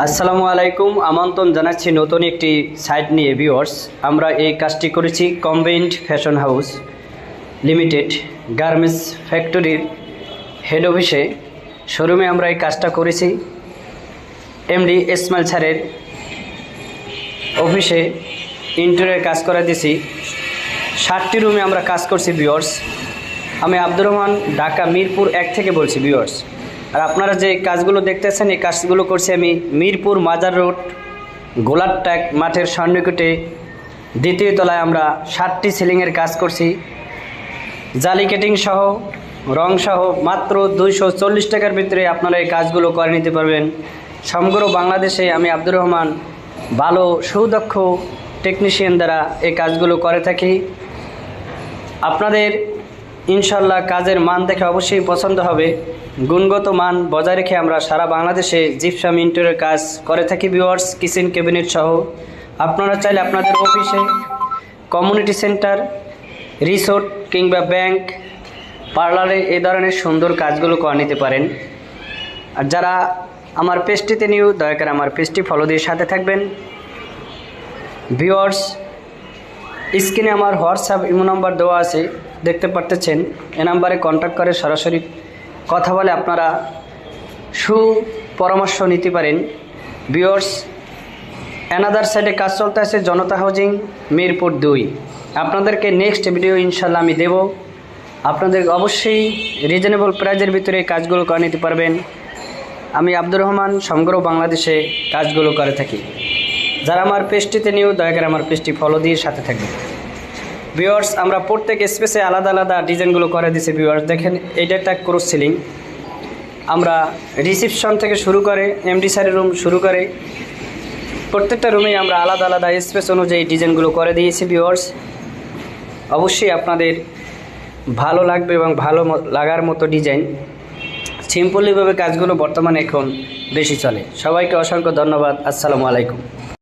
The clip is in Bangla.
আসসালামু আলাইকুম। আমন্ত্রণ জানাচ্ছি নতুন একটি সাইট নিয়ে ভিউয়ার্স। আমরা এই কাজটি করেছি combined fashion house limited garments ফ্যাক্টরির হেড অফিসে শোরুমে আমরা এই কাজটা করেছি। এমডি ইসমাইল স্যারের অফিসে ইন্টেরিয়র কাজ করে দিয়েছি। 60টি রুমে আমরা কাজ করছি ভিউয়ার্স। আমি আব্দুর রহমান, ঢাকা মিরপুর 1 থেকে বলছি ভিউয়ার্স। আর আপনারা যে কাজগুলো দেখতেছেন এই কাজগুলো করছি আমি মিরপুর মাজার রোড গোলারটাক মাঠের সন্নিকটে দ্বিতীয় তলায় আমরা 60টি সিলিংয়ের কাজ করছি। জালি কেটিং সহ রং সহ মাত্র 240 টাকার ভিতরে আপনারা এই কাজগুলো করে নিতে পারবেন। সমগ্র বাংলাদেশে আমি আব্দুর রহমান ভালো সুদক্ষ টেকনিশিয়ান দ্বারা এই কাজগুলো করে থাকি। আপনাদের ইনশাল্লাহ কাজের মান দেখে অবশ্যই পছন্দ হবে। গুণগত মান বজায় রেখে আমরা সারা বাংলাদেশে জিপসাম ইন্টেরিয়র কাজ করে থাকি ভিউয়ার্স। কিচেন ক্যাবিনেট সহ আপনারা চাইলে আপনাদের অফিসে, কমিউনিটি সেন্টার, রিসোর্ট কিংবা ব্যাংক, পার্লারে এই ধরনের সুন্দর কাজগুলো করে নিতে পারেন। আর যারা আমার পেজটিতে নিউ, দয়া করে আমার পেজটি ফলো দিয়ে সাথে থাকবেন ভিউয়ার্স। স্ক্রিনে আমার হোয়াটসঅ্যাপ ইমো নাম্বার দেওয়া আছে, দেখতে পারতেছেন। এ নাম্বারে কন্ট্যাক্ট করে সরাসরি কথা বলে আপনারা সুপরামর্শ নিতে পারেন ভিউয়ার্স। অ্যানাদার সাইডে কাজ চলতে আছে জনতা হাউজিং মিরপুর 2। আপনাদেরকে নেক্সট ভিডিও ইনশাল্লাহ আমি দেব। আপনাদের অবশ্যই রিজনেবল প্রাইজের ভিতরে এই কাজগুলো করে নিতে পারবেন। আমি আব্দুর রহমান সমগ্র বাংলাদেশে কাজগুলো করে থাকি। যারা আমার পেজটিতে নিউ, দয়া করে আমার পেজটি ফলো দিয়ে সাথে থাকবেন ভিউয়ার্স। আমরা প্রত্যেক স্পেসে আলাদা আলাদা ডিজাইনগুলো করে দিয়েছি ভিউয়ার্স। দেখেন এইটা একটা ক্রস সিলিং। আমরা রিসিপশন থেকে শুরু করে এমডি স্যারের রুম শুরু করে প্রত্যেকটা রুমেই আমরা আলাদা আলাদা স্পেস অনুযায়ী ডিজাইনগুলো করে দিয়েছি ভিউয়ার্স। অবশ্যই আপনাদের ভালো লাগবে এবং ভালো লাগার মতো ডিজাইন। সিম্পলিভাবে কাজগুলো বর্তমানে এখন বেশি চলে। সবাইকে অসংখ্য ধন্যবাদ। আসসালামু আলাইকুম।